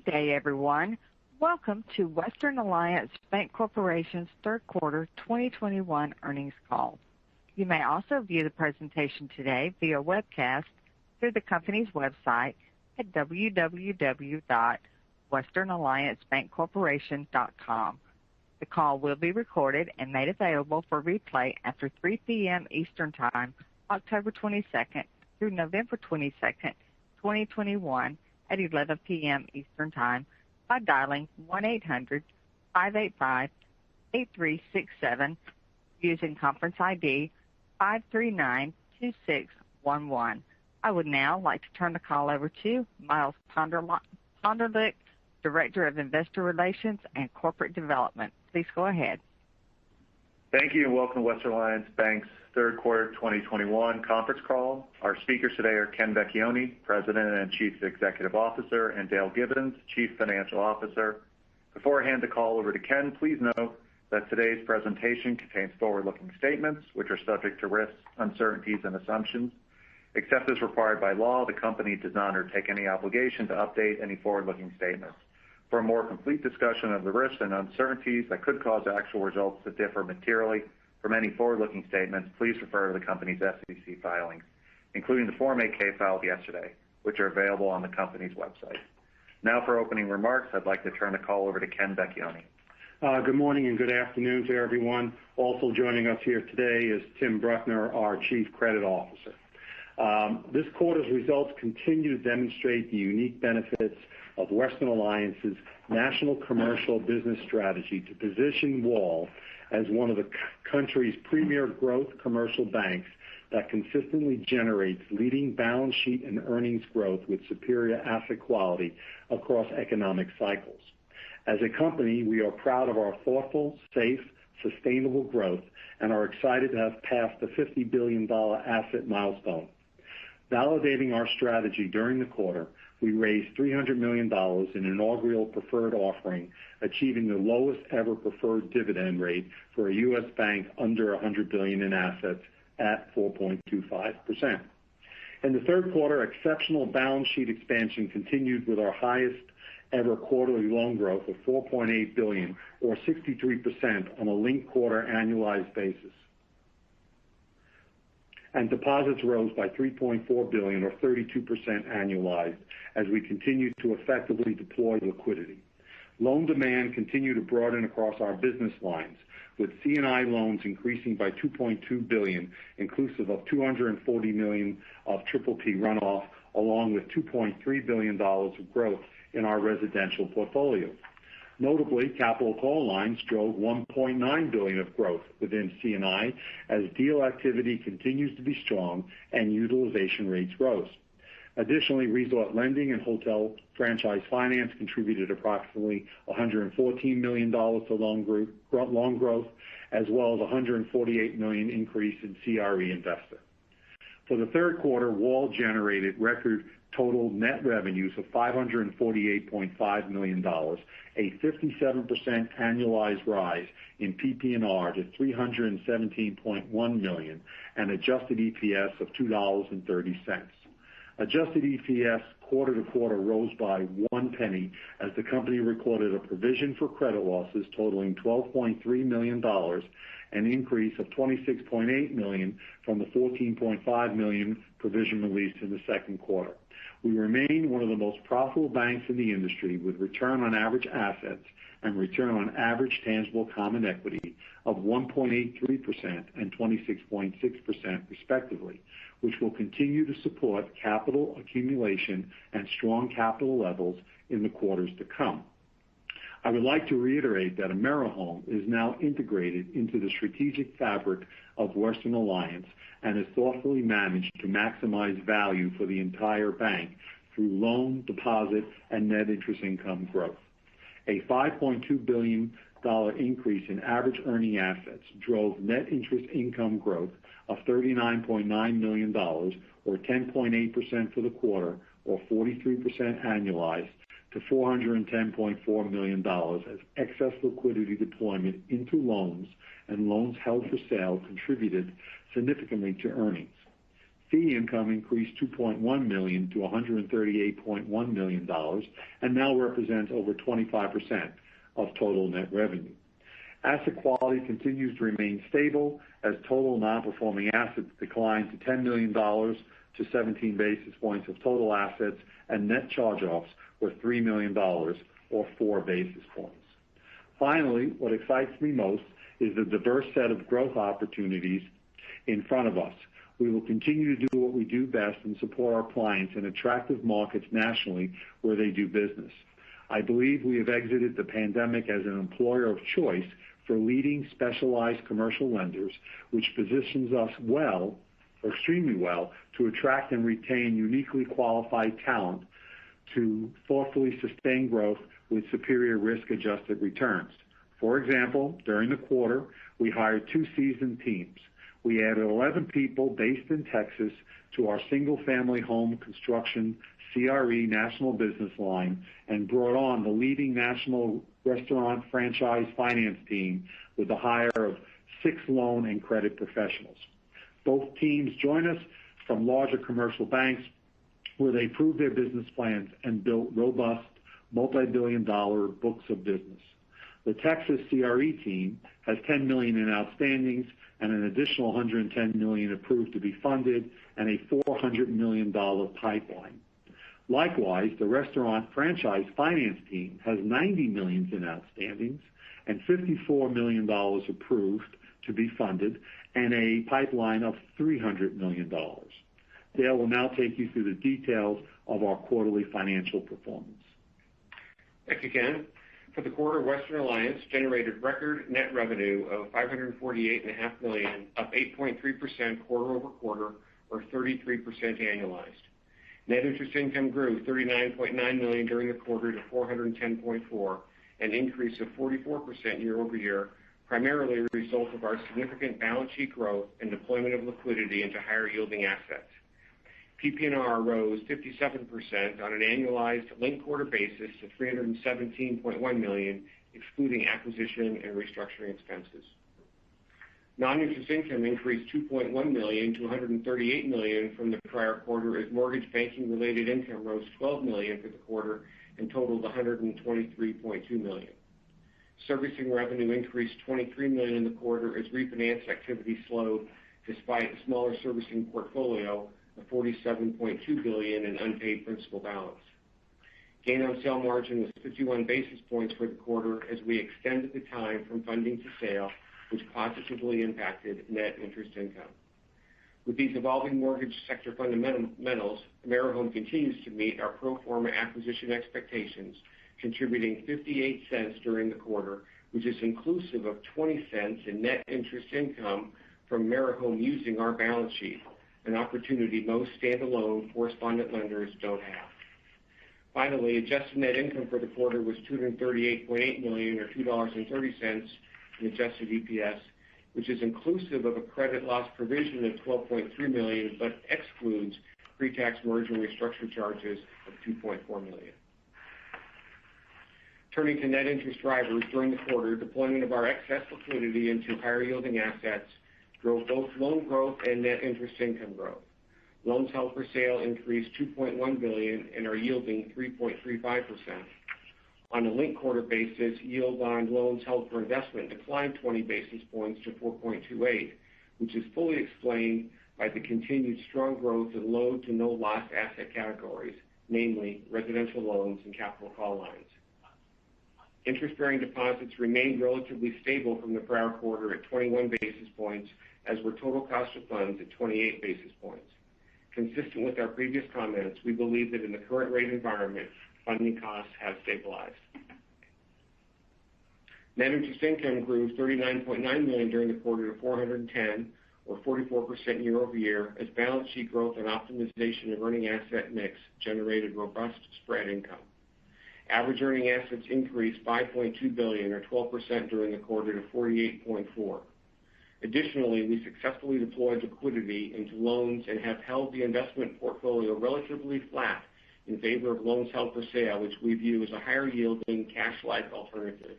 Good day, everyone. Welcome to Western Alliance Bancorporation's third quarter 2021 earnings call. You may also view the presentation today via webcast through the company's website at www.westernalliancebancorporation.com. The call will be recorded and made available for replay after 3 p.m. Eastern Time, October 22nd through November 22nd, 2021 at 11 p.m. Eastern Time by dialing 1-800-585-8367 using conference ID 5392611. I would now like to turn the call over to Miles Ponderlick, Director of Investor Relations and Corporate Development. Please go ahead. Thank you, and welcome to Western Alliance Bank's third quarter 2021 conference call. Our speakers today are Ken Vecchione, President and Chief Executive Officer, and Dale Gibbons, Chief Financial Officer. Before I hand the call over to Ken, please note that today's presentation contains forward-looking statements which are subject to risks, uncertainties, and assumptions. Except as required by law, the company does not undertake any obligation to update any forward-looking statements. For a more complete discussion of the risks and uncertainties that could cause actual results to differ materially from any forward-looking statements, please refer to the company's SEC filings, including the Form 8-K filed yesterday, which are available on the company's website. Now for opening remarks, I'd like to turn the call over to Ken Vecchione. Good morning and good afternoon to everyone. Also joining us here today is Tim Bruckner, our Chief Credit Officer. This quarter's results continue to demonstrate the unique benefits of Western Alliance's national commercial business strategy to position WAL as one of the country's premier growth commercial banks that consistently generates leading balance sheet and earnings growth with superior asset quality across economic cycles. As a company, we are proud of our thoughtful, safe, sustainable growth and are excited to have passed the $50 billion asset milestone. Validating our strategy during the quarter, we raised $300 million in inaugural preferred offering, achieving the lowest ever preferred dividend rate for a U.S. bank under $100 billion in assets at 4.25%. In the third quarter, exceptional balance sheet expansion continued with our highest ever quarterly loan growth of $4.8 billion, or 63% on a linked quarter annualized basis. And deposits rose by $3.4 billion, or 32% annualized, as we continue to effectively deploy liquidity. Loan demand continued to broaden across our business lines, with C&I loans increasing by $2.2 billion, inclusive of $240 million of PPP runoff, along with $2.3 billion of growth in our residential portfolio. Notably, capital call lines drove $1.9 billion of growth within C&I as deal activity continues to be strong and utilization rates rose. Additionally, resort lending and hotel franchise finance contributed approximately $114 million to loan growth, as well as $148 million increase in CRE investor. For the third quarter, WAL generated record total net revenues of $548.5 million, a 57% annualized rise in PPNR to $317.1 million, and adjusted EPS of $2.30. Adjusted EPS quarter to quarter rose by 1 penny as the company recorded a provision for credit losses totaling $12.3 million, an increase of $26.8 million from the $14.5 million provision released in the second quarter. We remain one of the most profitable banks in the industry, with return on average assets and return on average tangible common equity of 1.83% and 26.6% respectively, which will continue to support capital accumulation and strong capital levels in the quarters to come. I would like to reiterate that AmeriHome is now integrated into the strategic fabric of Western Alliance and is thoughtfully managed to maximize value for the entire bank through loan, deposit, and net interest income growth. A $5.2 billion increase in average earning assets drove net interest income growth of $39.9 million, or 10.8% for the quarter, or 43% annualized, to $410.4 million as excess liquidity deployment into loans and loans held for sale contributed significantly to earnings. Fee income increased $2.1 million to $138.1 million and now represents over 25% of total net revenue. Asset quality continues to remain stable as total non-performing assets declined to $10 million to 17 basis points of total assets, and net charge-offs were $3 million or 4 basis points. Finally, what excites me most is the diverse set of growth opportunities in front of us. We will continue to do what we do best and support our clients in attractive markets nationally where they do business. I believe we have exited the pandemic as an employer of choice for leading specialized commercial lenders, which positions us well, or extremely well, to attract and retain uniquely qualified talent to thoughtfully sustain growth with superior risk-adjusted returns. For example, during the quarter, we hired 2 seasoned teams. We added 11 people based in Texas to our single-family home construction CRE national business line and brought on the leading national restaurant franchise finance team with the hire of 6 loan and credit professionals. Both teams join us from larger commercial banks where they proved their business plans and built robust multi-billion-dollar books of business. The Texas CRE team has $10 million in outstandings and an additional $110 million approved to be funded and a $400 million pipeline. Likewise, the restaurant franchise finance team has $90 million in outstandings and $54 million approved to be funded and a pipeline of $300 million. Dale will now take you through the details of our quarterly financial performance. Thank you, Ken. For the quarter, Western Alliance generated record net revenue of $548.5 million, up 8.3% quarter over quarter, or 33% annualized. Net interest income grew $39.9 million during the quarter to $410.4, an increase of 44% year over year, primarily a result of our significant balance sheet growth and deployment of liquidity into higher yielding assets. PPNR rose 57% on an annualized linked quarter basis to $317.1 million, excluding acquisition and restructuring expenses. Non-interest income increased $2.1 million to $138 million from the prior quarter as mortgage banking related income rose $12 million for the quarter and totaled $123.2 million. Servicing revenue increased $23 million in the quarter as refinance activity slowed despite a smaller servicing portfolio of $47.2 billion in unpaid principal balance. Gain on sale margin was 51 basis points for the quarter as we extended the time from funding to sale, which positively impacted net interest income. With these evolving mortgage sector fundamentals, AmeriHome continues to meet our pro forma acquisition expectations, contributing 58 cents during the quarter, which is inclusive of 20 cents in net interest income from AmeriHome using our balance sheet, an opportunity most standalone correspondent lenders don't have. Finally, adjusted net income for the quarter was $238.8 million or $2.30 in adjusted EPS, which is inclusive of a credit loss provision of $12.3 million, but excludes pre-tax merger and restructure charges of $2.4 million. Turning to net interest drivers during the quarter, deployment of our excess liquidity into higher yielding assets drove both loan growth and net interest income growth. Loans held for sale increased $2.1 billion and are yielding 3.35%. On a linked quarter basis, yield on loans held for investment declined 20 basis points to 4.28, which is fully explained by the continued strong growth in low to no loss asset categories, namely residential loans and capital call lines. Interest-bearing deposits remained relatively stable from the prior quarter at 21 basis points, as were total cost of funds at 28 basis points. Consistent with our previous comments, we believe that in the current rate environment, funding costs have stabilized. Net interest income grew $39.9 million during the quarter to $410, or 44% year over year, as balance sheet growth and optimization of earning asset mix generated robust spread income. Average earning assets increased $5.2 billion, or 12% during the quarter to $48.4. Additionally, we successfully deployed liquidity into loans and have held the investment portfolio relatively flat in favor of loans held for sale, which we view as a higher yielding cash-like alternative.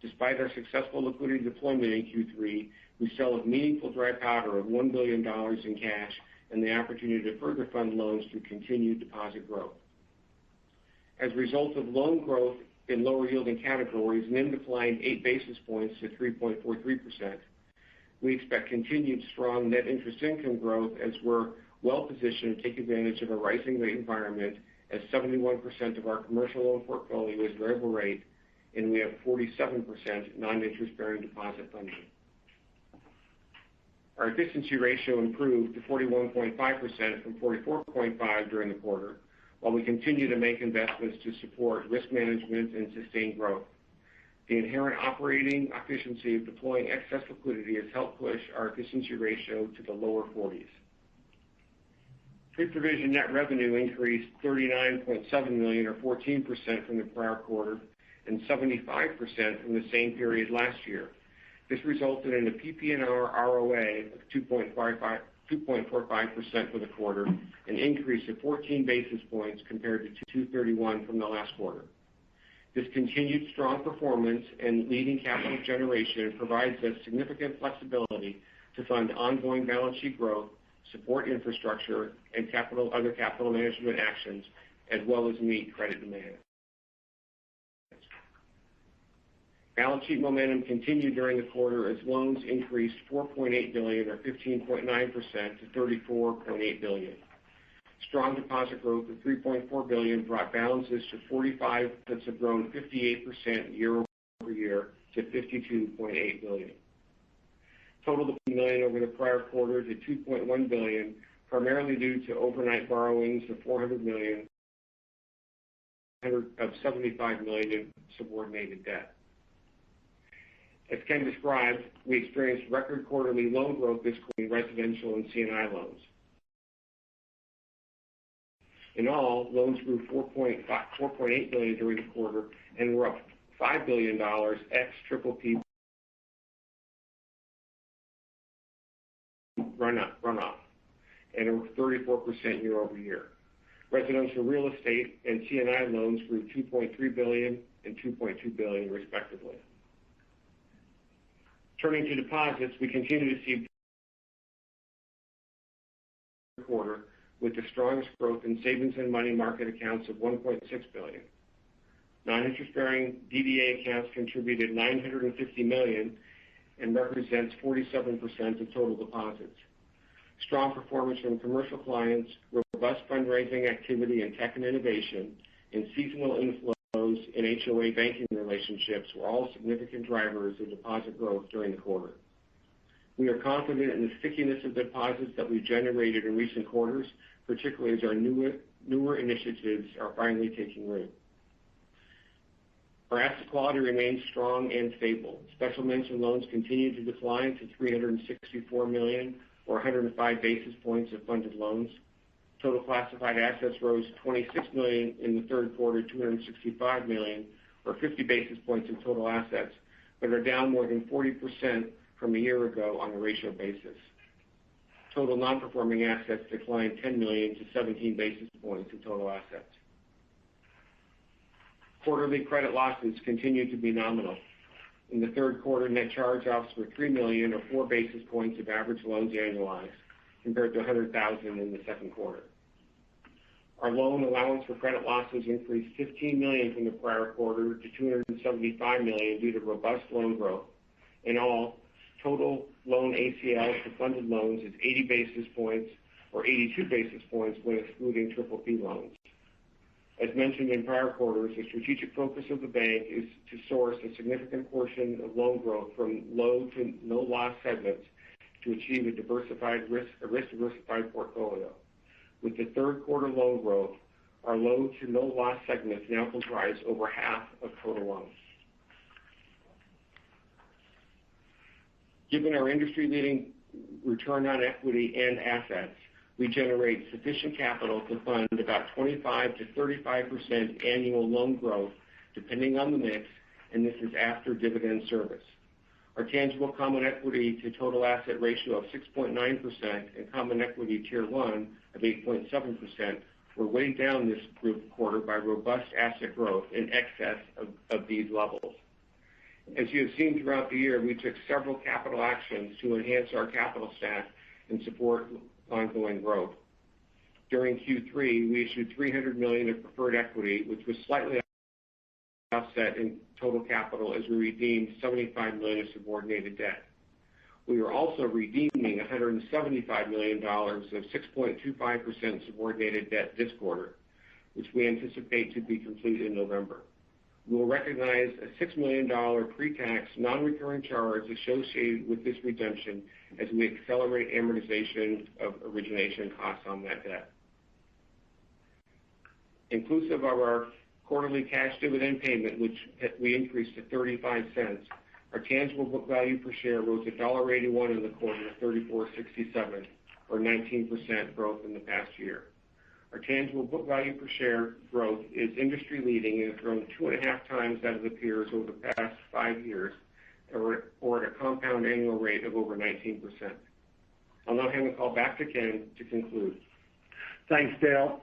Despite our successful liquidity deployment in Q3, we still have meaningful dry powder of $1 billion in cash and the opportunity to further fund loans through continued deposit growth. As a result of loan growth in lower yielding categories, NIM declined 8 basis points to 3.43%. We expect continued strong net interest income growth as we're well positioned to take advantage of a rising rate environment, as 71% of our commercial loan portfolio is variable rate, and we have 47% non-interest-bearing deposit funding. Our efficiency ratio improved to 41.5% from 44.5% during the quarter, while we continue to make investments to support risk management and sustain growth. The inherent operating efficiency of deploying excess liquidity has helped push our efficiency ratio to the lower 40s. Pre-provision net revenue increased $39.7 million, or 14% from the prior quarter, and 75% from the same period last year. This resulted in a PPNR ROA of 2.45% for the quarter, an increase of 14 basis points compared to 2.31 from the last quarter. This continued strong performance and leading capital generation provides us significant flexibility to fund ongoing balance sheet growth, support infrastructure, and other capital management actions, as well as meet credit demand. Balance sheet momentum continued during the quarter as loans increased $4.8 billion, or 15.9% to $34.8 billion. Strong deposit growth of $3.4 billion brought balances to 45 that have grown 58% year over year to $52.8 billion. Total million over the prior quarter to $2.1 billion, primarily due to overnight borrowings of $400 million of $75 million in subordinated debt. As Ken described, we experienced record quarterly loan growth this quarter in residential and C&I loans. In all, loans grew $4.8 billion during the quarter and were up $5 billion ex-PPP runoff, and over 34% year over year. Residential real estate and C&I loans grew $2.3 billion and $2.2 billion respectively. Turning to deposits, we continue to see quarter with the strongest growth in savings and money market accounts of $1.6 billion. Non-interest-bearing DDA accounts contributed $950 million and represents 47% of total deposits. Strong performance from commercial clients, robust fundraising activity in tech and innovation, and seasonal inflows in HOA banking relationships were all significant drivers of deposit growth during the quarter. We are confident in the stickiness of deposits that we've generated in recent quarters, particularly as our newer initiatives are finally taking root. Our asset quality remains strong and stable. Special mention loans continue to decline to $364 million, or 105 basis points of funded loans. Total classified assets rose $26 million in the third quarter, $265 million, or 50 basis points of total assets, but are down more than 40% from a year ago on a ratio basis. Total non-performing assets declined $10 million to 17 basis points of total assets. Quarterly credit losses continue to be nominal. In the third quarter, net charge-offs were $3 million, or 4 basis points of average loans annualized, compared to $100,000 in the second quarter. Our loan allowance for credit losses increased $15 million from the prior quarter to $275 million due to robust loan growth. In all, total loan ACL to funded loans is 80 basis points, or 82 basis points when excluding PPP loans. As mentioned in prior quarters, the strategic focus of the bank is to source a significant portion of loan growth from low to no loss segments to achieve a risk-diversified portfolio. With the third quarter loan growth, our low to no loss segments now comprise over half of total loans. Given our industry-leading return on equity and assets, we generate sufficient capital to fund about 25 to 35% annual loan growth, depending on the mix, and this is after dividend service. Our tangible common equity to total asset ratio of 6.9% and common equity tier 1 of 8.7% were weighed down this quarter by robust asset growth in excess of these levels. As you have seen throughout the year, we took several capital actions to enhance our capital stack and support ongoing growth. During Q3, we issued $300 million of preferred equity, which was slightly offset in total capital as we redeemed $75 million of subordinated debt. We are also redeeming $175 million of 6.25% subordinated debt this quarter, which we anticipate to be complete in November. We will recognize a $6 million pre-tax non-recurring charge associated with this redemption as we accelerate amortization of origination costs on that debt. Inclusive of our quarterly cash dividend payment, which we increased to 35 cents, our tangible book value per share rose $1.81 in the quarter to $34.67, or 19% growth in the past year. Our tangible book value per share growth is industry-leading and has grown 2.5 times that of the peers over the past 5 years, or at a compound annual rate of over 19%. I'll now hand the call back to Ken to conclude. Thanks, Dale.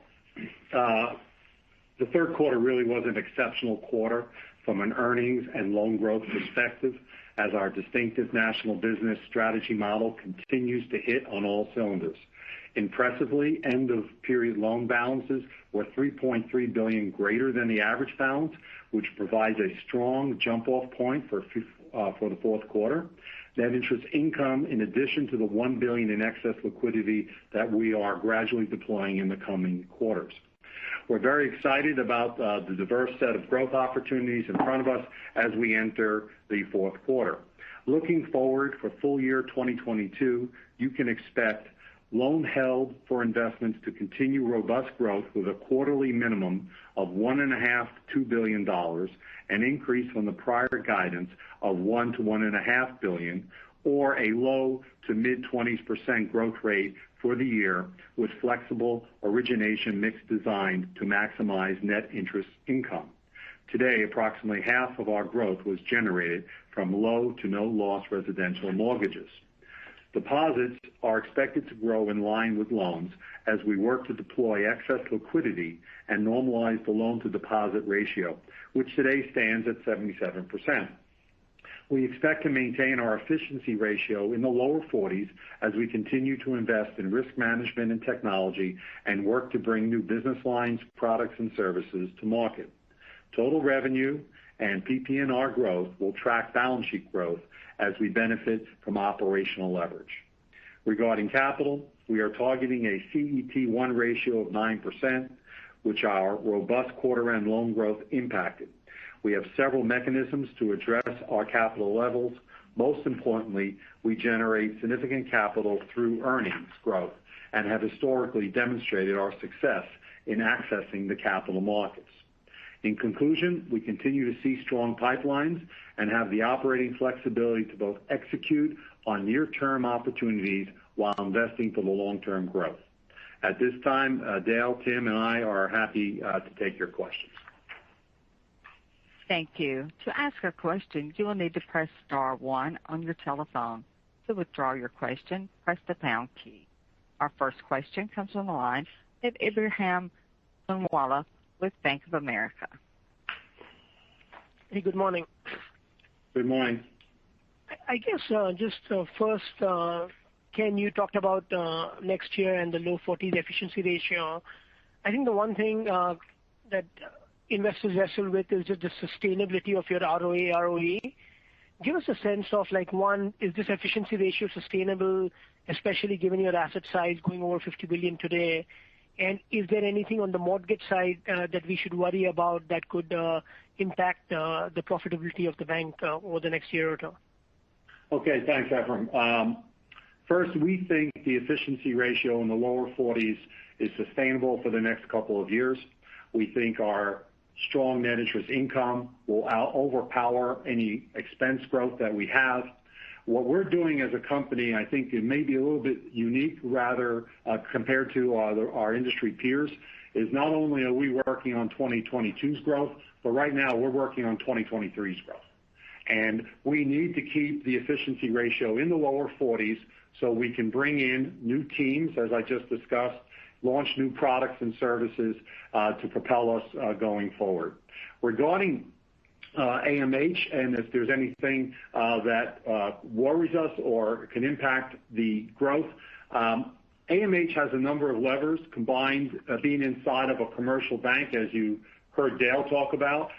The third quarter really was an exceptional quarter from an earnings and loan growth perspective, as our distinctive national business strategy model continues to hit on all cylinders. Impressively, end-of-period loan balances were $3.3 billion greater than the average balance, which provides a strong jump-off point for the fourth quarter. Net interest income, in addition to the $1 billion in excess liquidity that we are gradually deploying in the coming quarters. We're very excited about the diverse set of growth opportunities in front of us as we enter the fourth quarter. Looking forward for full year 2022, you can expect loan held for investments to continue robust growth with a quarterly minimum of $1.5 to $2 billion, an increase from the prior guidance of $1 to $1.5 billion, or a low to mid-20% growth rate for the year, with flexible origination mix designed to maximize net interest income. Today, approximately half of our growth was generated from low to no loss residential mortgages. Deposits are expected to grow in line with loans as we work to deploy excess liquidity and normalize the loan to deposit ratio, which today stands at 77%. We expect to maintain our efficiency ratio in the lower 40s as we continue to invest in risk management and technology and work to bring new business lines, products, and services to market. Total revenue and PPNR growth will track balance sheet growth as we benefit from operational leverage. Regarding capital, we are targeting a CET1 ratio of 9%, which our robust quarter-end loan growth impacted. We have several mechanisms to address our capital levels. Most importantly, we generate significant capital through earnings growth and have historically demonstrated our success in accessing the capital markets. In conclusion, we continue to see strong pipelines and have the operating flexibility to both execute on near-term opportunities while investing for the long-term growth. At this time, Dale, Tim, and I are happy to take your questions. Thank you. To ask a question, you will need to press star one on your telephone. To withdraw your question, press the pound key. Our first question comes on the line of Ebrahim Poonawala with Bank of America. Hey, good morning. Good morning. I guess first, Ken, you talked about next year and the low 40s efficiency ratio. I think the one thing that investors wrestle with is just the sustainability of your ROE. Give us a sense of, like, one, is this efficiency ratio sustainable, especially given your asset size going over $50 billion today? And is there anything on the mortgage side that we should worry about that could impact the profitability of the bank over the next year or two? Okay, thanks, Ephraim. First, we think the efficiency ratio in the lower 40s is sustainable for the next couple of years. We think our strong net interest income will overpower any expense growth that we have. What we're doing as a company, I think it may be a little bit unique, rather, compared to our industry peers, is not only are we working on 2022's growth, but right now we're working on 2023's growth. And we need to keep the efficiency ratio in the lower 40s so we can bring in new teams, as I just discussed, launch new products and services to propel us going forward. Regarding AMH, and if there's anything that worries us or can impact the growth, AMH has a number of levers combined, being inside of a commercial bank, as you heard Dale talk about,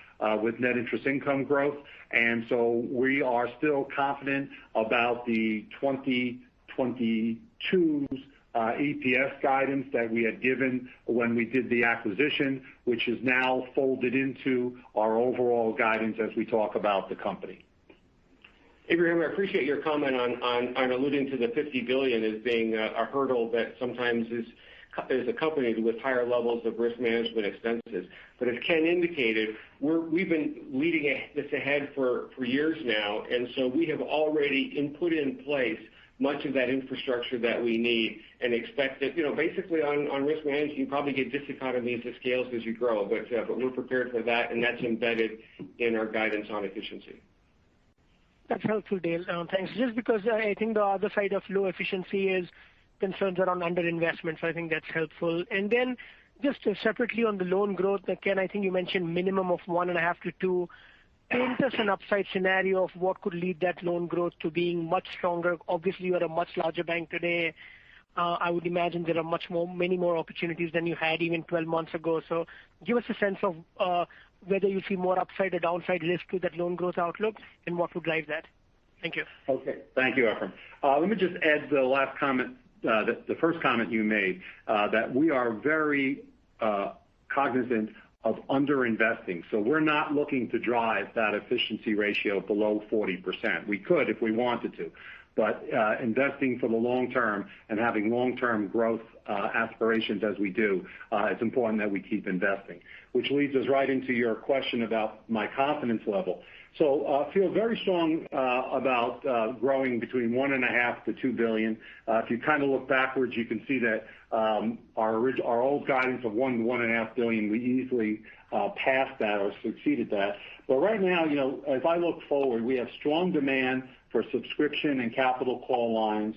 with net interest income growth. And so we are still confident about the 2022's EPS guidance that we had given when we did the acquisition, which is now folded into our overall guidance as we talk about the company. Abraham, I appreciate your comment on alluding to the $50 billion as being a hurdle that sometimes is accompanied with higher levels of risk management expenses. But as Ken indicated, we've been leading this ahead for years now, and so we have already put in place much of that infrastructure that we need, and expect that, basically on risk management, you probably get diseconomies of scales as you grow, but we're prepared for that, and that's embedded in our guidance on efficiency. That's helpful, Dale. Thanks. Just because I think the other side of low efficiency is concerns around underinvestment, so I think that's helpful. And then just separately on the loan growth, Ken, I think you mentioned minimum of 1.5 to 2. Paint us an upside scenario of what could lead that loan growth to being much stronger. Obviously, you are a much larger bank today. I would imagine there are many more opportunities than you had even 12 months ago. So give us a sense of whether you see more upside or downside risk to that loan growth outlook and what would drive that. Thank you. Okay. Thank you, Ephraim. Let me just add the last comment, the first comment you made, that we are very cognizant of underinvesting. So we're not looking to drive that efficiency ratio below 40%. We could if we wanted to, but investing for the long term and having long-term growth aspirations as we do, it's important that we keep investing, which leads us right into your question about my confidence level. So feel very strong about growing between $1.5 to $2 billion. If you kind of look backwards, you can see that our old guidance of $1 to $1.5 billion, we easily passed that or succeeded that. But right now, as I look forward, we have strong demand for subscription and capital call lines.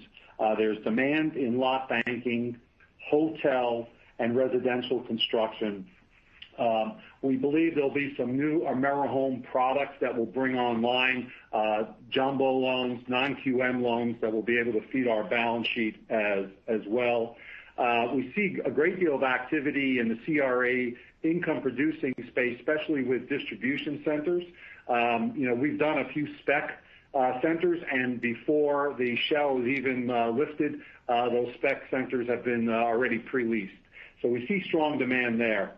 There's demand in lot banking, hotel, and residential construction. We believe there'll be some new AmeriHome products that will bring online jumbo loans, non-QM loans that will be able to feed our balance sheet as well. We see a great deal of activity in the CRA income producing space, especially with distribution centers. We've done a few spec centers, and before the shell is even lifted, those spec centers have been already pre-leased. So we see strong demand there.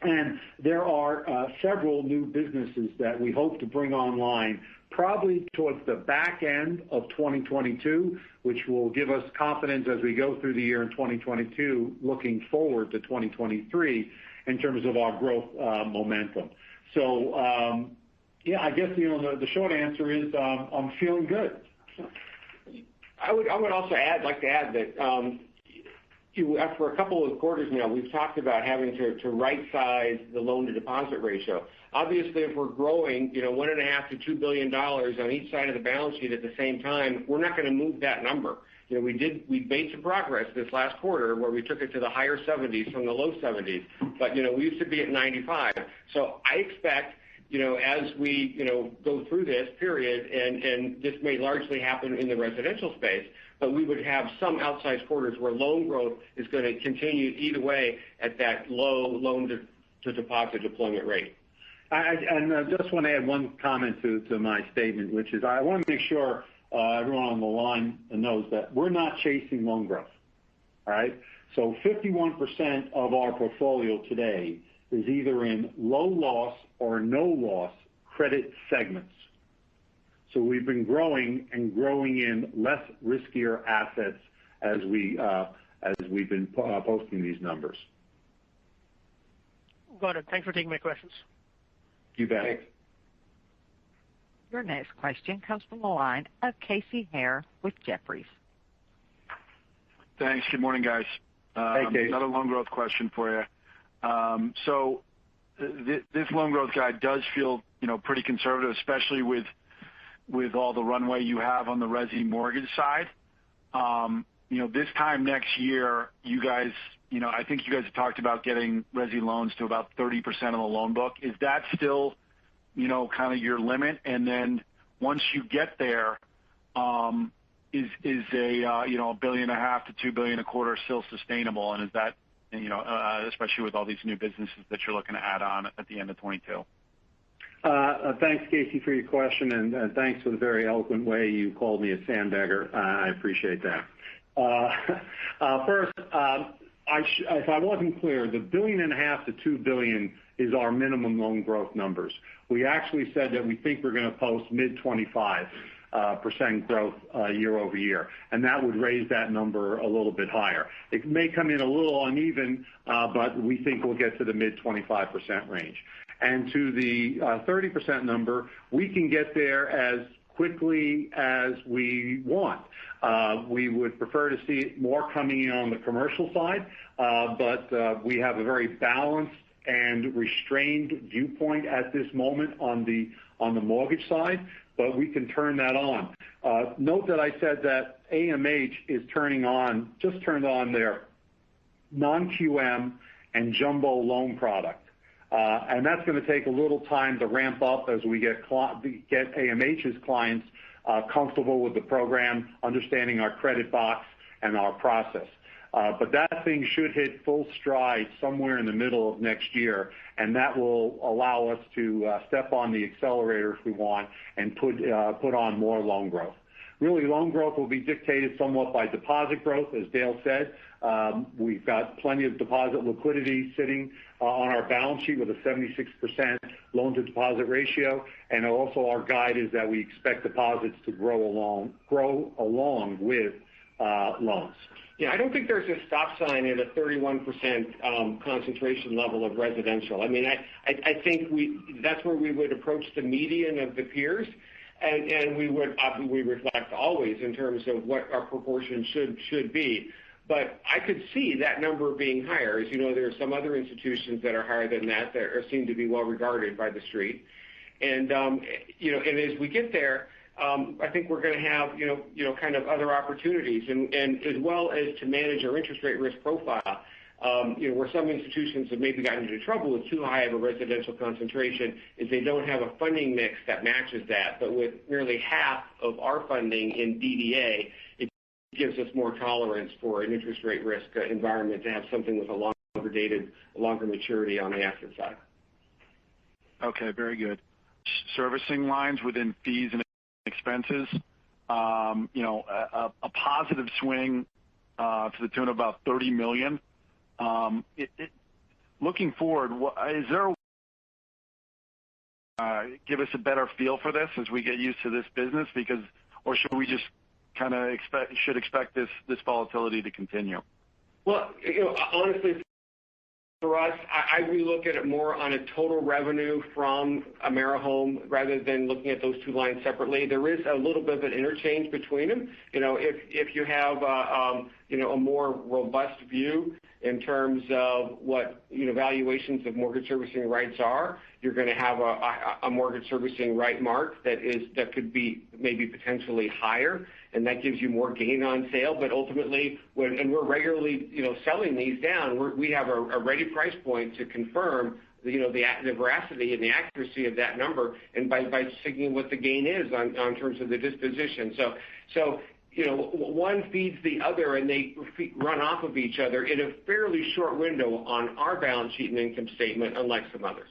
And there are several new businesses that we hope to bring online probably towards the back end of 2022, which will give us confidence as we go through the year in 2022, looking forward to 2023 in terms of our growth momentum. So, I guess the short answer is I'm feeling good. I would also like to add that for a couple of quarters now, we've talked about having to right-size the loan-to-deposit ratio. Obviously, if we're growing, $1.5 to $2 billion on each side of the balance sheet at the same time, we're not going to move that number. We made some progress this last quarter where we took it to the higher 70s from the low 70s, but we used to be at 95. So I expect, as we go through this period, and this may largely happen in the residential space, but we would have some outsized quarters where loan growth is going to continue either way at that low loan-to-deposit deployment rate. I just want to add one comment to my statement, which is I want to make sure everyone on the line knows that we're not chasing loan growth. All right? So 51% of our portfolio today is either in low loss or no loss credit segments. So we've been growing in less riskier assets as we've been posting these numbers. Got it. Thanks for taking my questions. You bet. Thanks. Your next question comes from the line of Casey Haire with Jefferies. Thanks. Good morning, guys. Hey, Casey. Another loan growth question for you. So this loan growth guide does feel, pretty conservative, especially with all the runway you have on the resi mortgage side. This time next year, you guys, I think you guys have talked about getting resi loans to about 30% of the loan book. Is that still, kind of your limit? And then once you get there, is a $1.5 billion to $2 billion a quarter still sustainable? And is that, especially with all these new businesses that you're looking to add on at the end of 22? Thanks, Casey, for your question, and thanks for the very eloquent way you called me a sandbagger. I appreciate that. First, if I wasn't clear, the $1.5 billion to $2 billion is our minimum loan growth numbers. We actually said that we think we're going to post mid-25% growth year over year, and that would raise that number a little bit higher. It may come in a little uneven, but we think we'll get to the mid-25% range. And to the 30% number, we can get there as quickly as we want. We would prefer to see more coming in on the commercial side, but we have a very balanced and restrained viewpoint at this moment on the mortgage side, but we can turn that on. Note that I said that AMH is just turned on their non-QM and jumbo loan product. And that's going to take a little time to ramp up as we get AMH's clients comfortable with the program, understanding our credit box and our process. But that thing should hit full stride somewhere in the middle of next year, and that will allow us to step on the accelerator if we want and put on more loan growth. Really, loan growth will be dictated somewhat by deposit growth, as Dale said. We've got plenty of deposit liquidity sitting on our balance sheet with a 76% loan-to-deposit ratio, and also our guide is that we expect deposits to grow along with loans. Yeah, I don't think there's a stop sign at a 31% concentration level of residential. I mean, I think that's where we would approach the median of the peers, and we reflect always in terms of what our proportion should be. But I could see that number being higher. As you know, there are some other institutions that are higher than that seem to be well regarded by the street. And and as we get there, I think we're going to have kind of other opportunities, and as well as to manage our interest rate risk profile. Where some institutions have maybe gotten into trouble with too high of a residential concentration is they don't have a funding mix that matches that. But with nearly half of our funding in DDA, it gives us more tolerance for an interest rate risk environment to have something with a longer maturity on the asset side. Okay, very good. Servicing lines within fees and expenses, a positive swing to the tune of about $30 million. Looking forward, is there give us a better feel for this as we get used to this business, or should we just kind of expect this volatility to continue? Well, honestly, for us, I look at it more on a total revenue from AmeriHome rather than looking at those two lines separately. There is a little bit of an interchange between them. If you have a more robust view in terms of what valuations of mortgage servicing rights are, you're going to have a mortgage servicing right mark that could be maybe potentially higher, and that gives you more gain on sale. But ultimately, and we're regularly selling these down, we have a ready price point to confirm the veracity and the accuracy of that number, and by seeing what the gain is on terms of the disposition. So one feeds the other, and they run off of each other in a fairly short window on our balance sheet and income statement, unlike some others.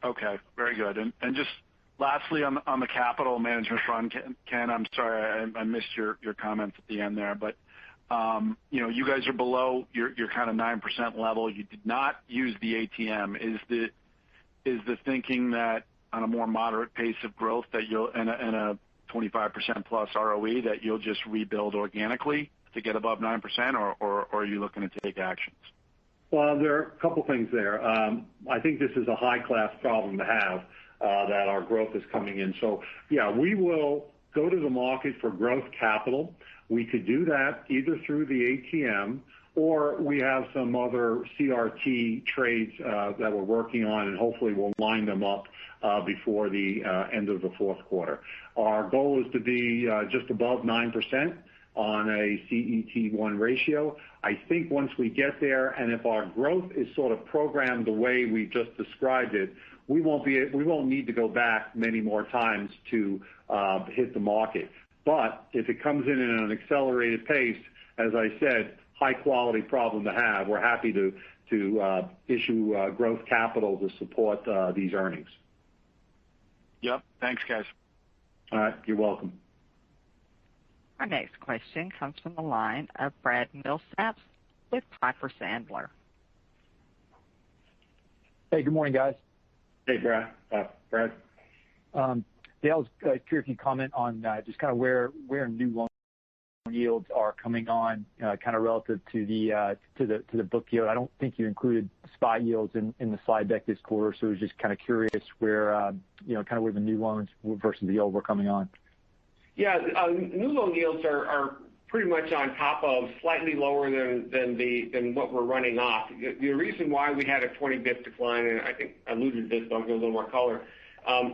Okay, very good. And just lastly, on the capital management front, Ken, I'm sorry I missed your comments at the end there, but you guys are below your kind of 9% level. You did not use the ATM. Is the thinking that on a more moderate pace of growth that you'll and a 25% plus ROE that you'll just rebuild organically to get above 9%, or are you looking to take actions? Well, there are a couple things there. I think this is a high-class problem to have, that our growth is coming in. So, yeah, we will go to the market for growth capital. We could do that either through the ATM, or we have some other CRT trades that we're working on, and hopefully we'll line them up before the end of the fourth quarter. Our goal is to be just above 9% on a CET1 ratio. I think once we get there, and if our growth is sort of programmed the way we just described it, we won't need to go back many more times to hit the market. But if it comes in at an accelerated pace, as I said, high quality problem to have. We're happy to issue growth capital to support these earnings. Yep. Thanks, guys. All right. You're welcome. Our next question comes from the line of Brad Milsaps with Piper Sandler. Hey, good morning, guys. Hey, Brad. Dale, I was curious if you comment on just kind of where new loan yields are coming on, kind of relative to the book yield. I don't think you included spot yields in the slide deck this quarter, so I was just kind of curious where kind of where the new loans versus the old were coming on. Yeah, new loan yields are pretty much on top of, slightly lower than what we're running off. The reason why we had a 20 basis point decline, and I think I alluded to this, but I'll give a little more color,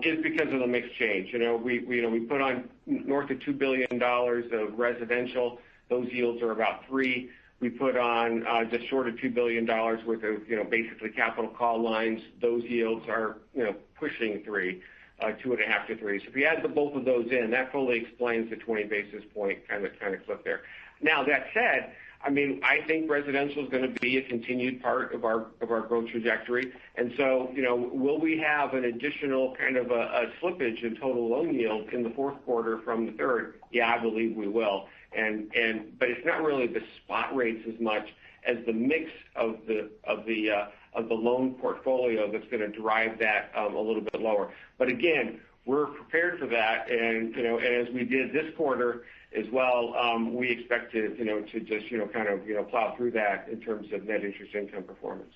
is because of the mix change. We put on north of $2 billion of residential. Those yields are about 3. We put on just short of $2 billion worth of basically capital call lines. Those yields are pushing 3. 2.5 to 3. So if you add both of those in, that fully explains the 20 basis point kind of clip there. Now that said, I think residential is going to be a continued part of our growth trajectory. And so, will we have an additional kind of a slippage in total loan yield in the fourth quarter from the third? Yeah, I believe we will. But it's not really the spot rates as much as the mix of the loan portfolio that's going to drive that a little bit lower. But again, we're prepared for that, and as we did this quarter as well, we expect to just kind of plow through that in terms of net interest income performance.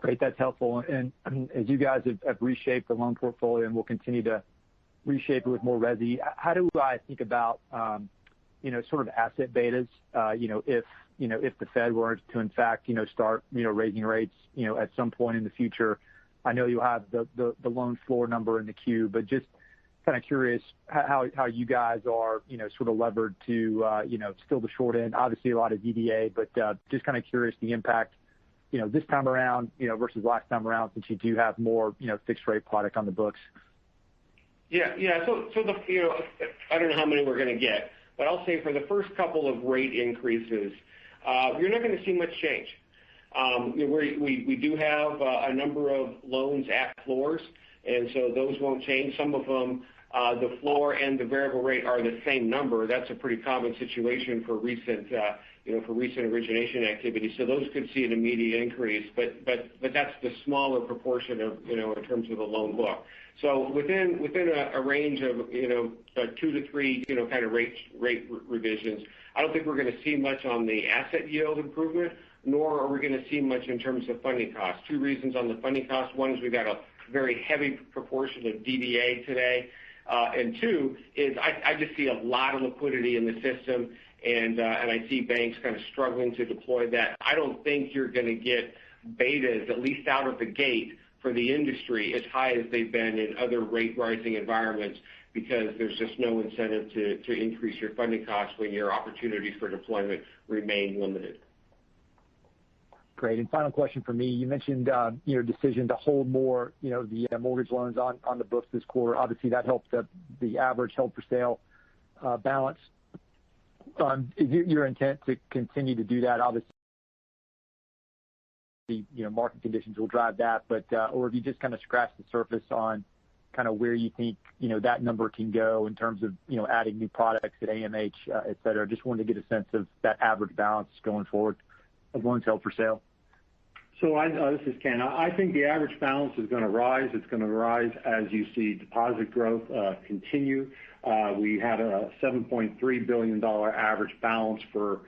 Great, that's helpful. And as you guys have reshaped the loan portfolio and will continue to reshape it with more resi, how do I think about sort of asset betas? If the Fed were to in fact start raising rates at some point in the future. I know you have the loan floor number in the queue, but just kind of curious how you guys are sort of levered to still the short end. Obviously a lot of DDA, but just kind of curious the impact this time around versus last time around, since you do have more fixed rate product on the books. Yeah. So I don't know how many we're going to get, but I'll say for the first couple of rate increases, you're not going to see much change. We do have a number of loans at floors, and so those won't change. Some of them, the floor and the variable rate are the same number. That's a pretty common situation for recent origination activity. So those could see an immediate increase, but that's the smaller proportion of in terms of the loan book. So within a range of 2 to 3 kind of rate revisions, I don't think we're going to see much on the asset yield improvement, nor are we going to see much in terms of funding costs. 2 reasons on the funding costs. One is we've got a very heavy proportion of DDA today, and 2 is I just see a lot of liquidity in the system, and I see banks kind of struggling to deploy that. I don't think you're going to get betas, at least out of the gate, for the industry as high as they've been in other rate rising environments, because there's just no incentive to increase your funding costs when your opportunities for deployment remain limited. Great. And final question for me. You mentioned your decision to hold more the mortgage loans on the books this quarter. Obviously that helped the average held for sale balance. Is it your intent to continue to do that? Obviously market conditions will drive that, but or have you just kind of scratched the surface on kind of where you think that number can go in terms of adding new products at AMH, et cetera? Just wanted to get a sense of that average balance going forward of loans held for sale. So this is Ken. I think the average balance is going to rise. It's going to rise as you see deposit growth continue. We had a $7.3 billion average balance for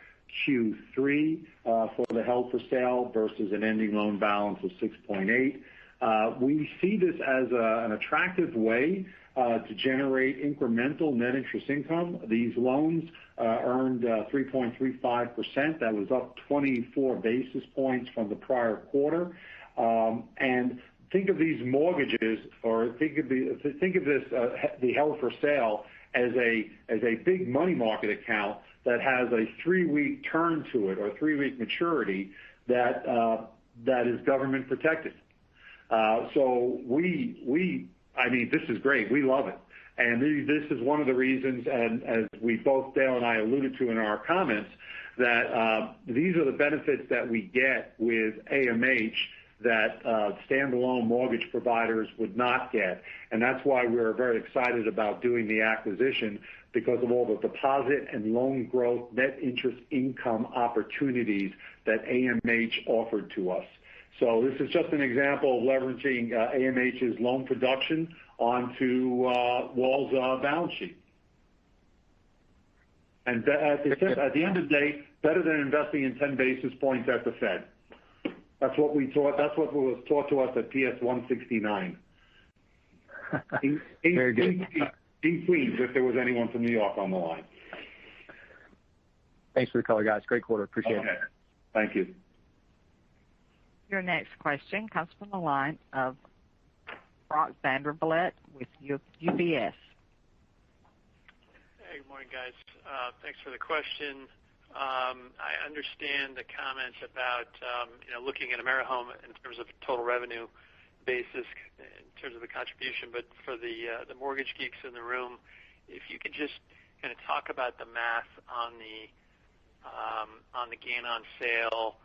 Q3 for the held for sale versus an ending loan balance of 6.8. We see this as an attractive way to generate incremental net interest income. These loans earned 3.35%. That was up 24 basis points from the prior quarter. And think of these mortgages, or think of this the held for sale as a big money market account that has a 3-week turn to it, or 3-week maturity that is government protected. So this is great. We love it. And this is one of the reasons, and as we both, Dale and I, alluded to in our comments, that these are the benefits that we get with AMH that standalone mortgage providers would not get. And that's why we're very excited about doing the acquisition, because of all the deposit and loan growth, net interest income opportunities that AMH offered to us. So this is just an example of leveraging AMH's loan production onto WAL's balance sheet. And at the end of the day, better than investing in 10 basis points at the Fed. That's what we taught. That's what was taught to us at PS 169. Very good. In Queens, if there was anyone from New York on the line. Thanks for the color, guys. Great quarter. Appreciate it. Thank you. Your next question comes from the line of Brock Vandervliet with UBS. Hey, good morning, guys. Thanks for the question. I understand the comments about looking at AmeriHome in terms of total revenue basis in terms of the contribution, but for the mortgage geeks in the room, if you could just kind of talk about the math on the gain on sale,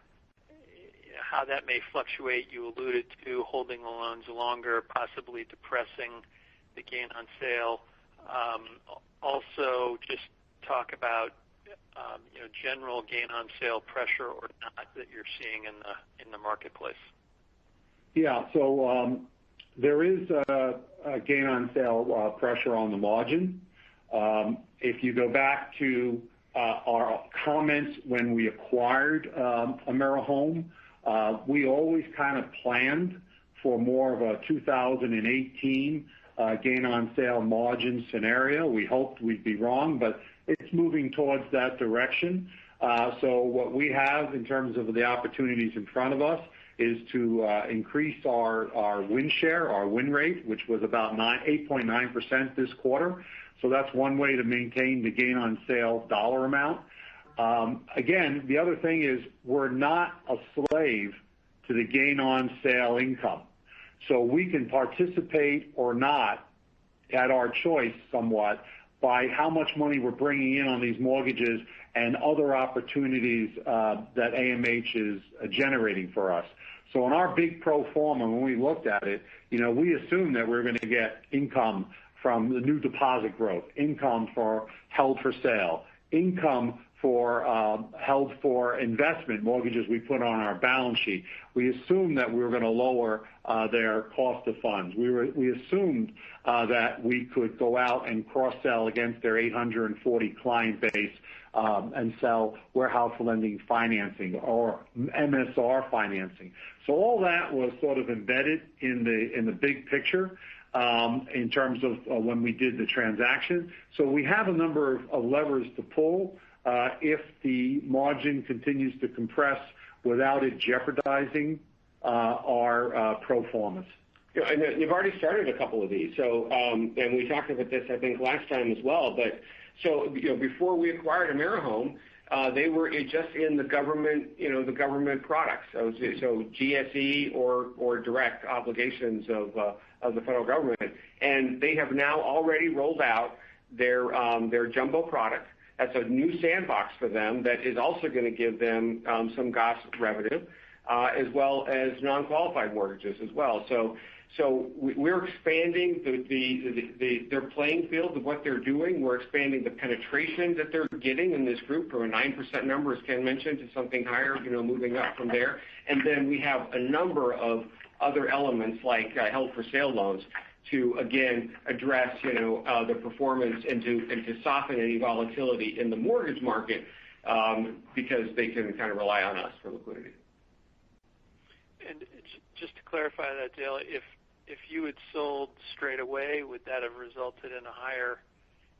how that may fluctuate. You alluded to holding the loans longer, possibly depressing the gain on sale. Also, just talk about general gain on sale pressure or not that you're seeing in the marketplace. Yeah, so there is a gain on sale pressure on the margin. If you go back to our comments when we acquired AmeriHome, we always kind of planned for more of a 2018 gain on sale margin scenario. We hoped we'd be wrong, but it's moving towards that direction. So what we have in terms of the opportunities in front of us is to increase our win share, our win rate, which was about 8.9% this quarter. So that's one way to maintain the gain on sale dollar amount. Again, the other thing is we're not a slave to the gain on sale income. So we can participate or not at our choice somewhat by how much money we're bringing in on these mortgages and other opportunities that AMH is generating for us. So in our big pro forma, when we looked at it, we assumed that we were going to get income from the new deposit growth, income for held for sale, income for held for investment mortgages we put on our balance sheet. We assumed that we were going to lower their cost of funds. We assumed that we could go out and cross-sell against their 840 client base and sell warehouse lending financing or MSR financing. So all that was sort of embedded in the big picture in terms of when we did the transaction. So we have a number of levers to pull if the margin continues to compress without it jeopardizing our pro formas. Yeah, and you've already started a couple of these. So, and we talked about this, I think, last time as well. But so, before we acquired AmeriHome, they were just in the government, the government products. So GSE or direct obligations of the federal government, and they have now already rolled out their jumbo product. That's a new sandbox for them that is also going to give them some GOS revenue, as well as non-qualified mortgages as well. So we're expanding their playing field of what they're doing. We're expanding the penetration that they're getting in this group from a 9% number, as Ken mentioned, to something higher, moving up from there. And then we have a number of other elements like held for sale loans to, again, address, the performance and to soften any volatility in the mortgage market because they can kind of rely on us for liquidity. And just to clarify that, Dale, if you had sold straight away, would that have resulted in a higher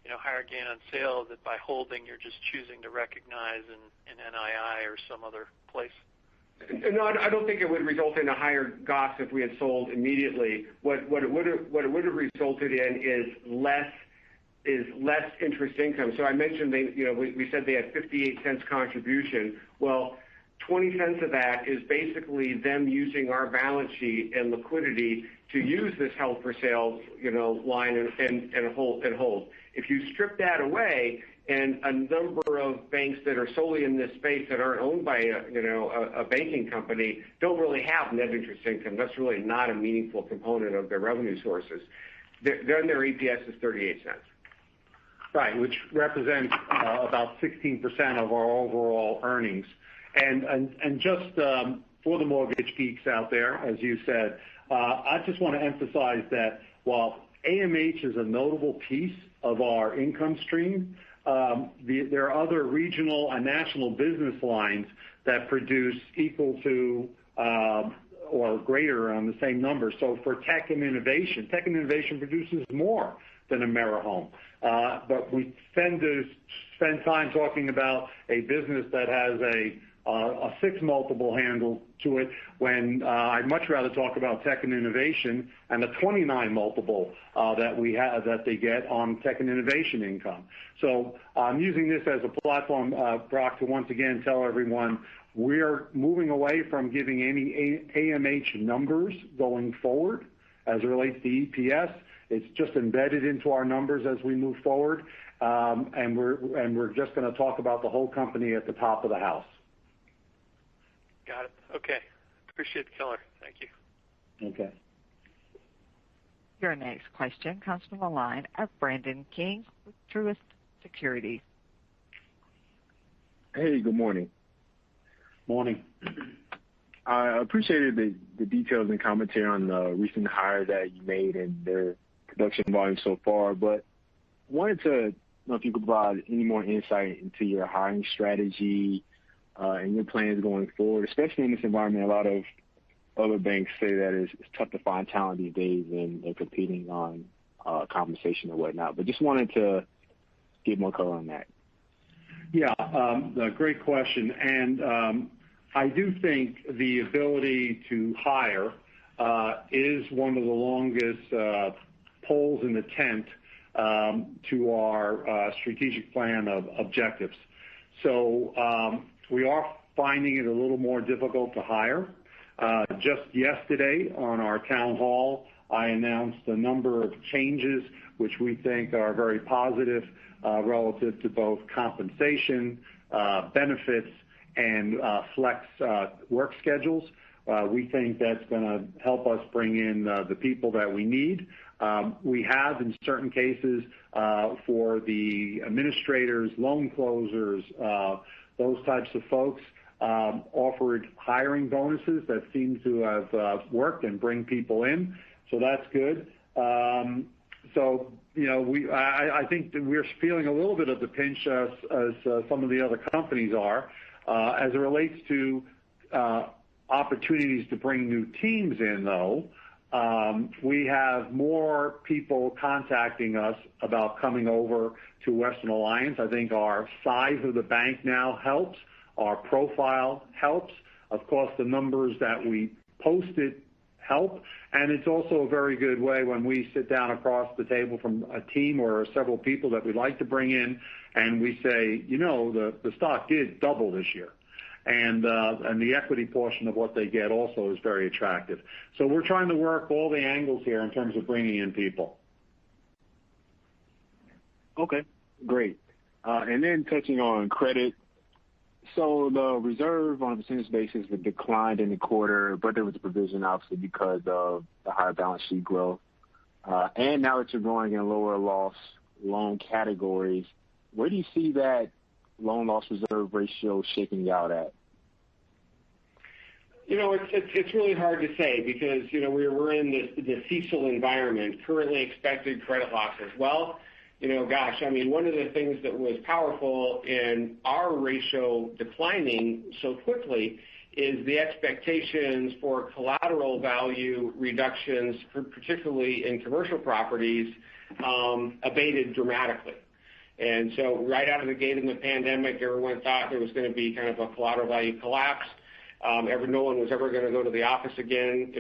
gain on sale that by holding you're just choosing to recognize in NII or some other place? No, I don't think it would result in a higher GOS if we had sold immediately. What it would have resulted in is less interest income. So I mentioned we said they had 58 cents contribution. Well, 20 cents of that is basically them using our balance sheet and liquidity to use this held for sale, line and hold. If you strip that away, and a number of banks that are solely in this space that aren't owned by a banking company don't really have net interest income. That's really not a meaningful component of their revenue sources. Then their EPS is 38 cents. Right, which represents about 16% of our overall earnings. And just for the mortgage geeks out there, as you said, I just want to emphasize that while AMH is a notable piece of our income stream, there are other regional and national business lines that produce equal to or greater on the same number. So for tech and innovation produces more than AmeriHome. But we tend to spend time talking about a business that has a 6 multiple handle to it when I'd much rather talk about tech and innovation and a 29 multiple that they get on tech and innovation income. So I'm using this as a platform, Brock, to once again tell everyone we're moving away from giving any AMH numbers going forward as it relates to EPS. It's just embedded into our numbers as we move forward, and we're just going to talk about the whole company at the top of the house. Got it. Okay. Appreciate the color. Thank you. Okay. Your next question comes from the line of Brandon King with Truist Securities. Hey, good morning. Morning. I appreciated the details and commentary on the recent hire that you made and their production volume so far, but wanted to know if you could provide any more insight into your hiring strategy and your plans going forward, especially in this environment. A lot of other banks say that it's tough to find talent these days and they're competing on compensation and whatnot, but just wanted to get more color on that. Yeah, great question. And I do think the ability to hire is one of the longest poles in the tent to our strategic plan of objectives. So we are finding it a little more difficult to hire. Just yesterday on our town hall, I announced a number of changes which we think are very positive relative to both compensation, benefits, and flex work schedules. We think that's going to help us bring in the people that we need. We have, in certain cases, for the administrators, loan closers, those types of folks, offered hiring bonuses that seem to have worked and bring people in. So that's good. So, I think that we're feeling a little bit of the pinch as some of the other companies are. As it relates to opportunities to bring new teams in, though, we have more people contacting us about coming over to Western Alliance. I think our size of the bank now helps. Our profile helps. Of course, the numbers that we posted help. And it's also a very good way when we sit down across the table from a team or several people that we'd like to bring in, and we say, the stock did double this year. And the equity portion of what they get also is very attractive. So we're trying to work all the angles here in terms of bringing in people. Okay, great. And then touching on credit. So the reserve on a percentage basis declined in the quarter, but there was a provision obviously because of the higher balance sheet growth. And now that you're growing in lower loss loan categories, where do you see that loan loss reserve ratio shaking out at? It's really hard to say because, we're in the CECL environment, currently expected credit losses. Well, one of the things that was powerful in our ratio declining so quickly is the expectations for collateral value reductions, particularly in commercial properties, abated dramatically. And so right out of the gate in the pandemic, everyone thought there was going to be kind of a collateral value collapse. No one was ever going to go to the office again.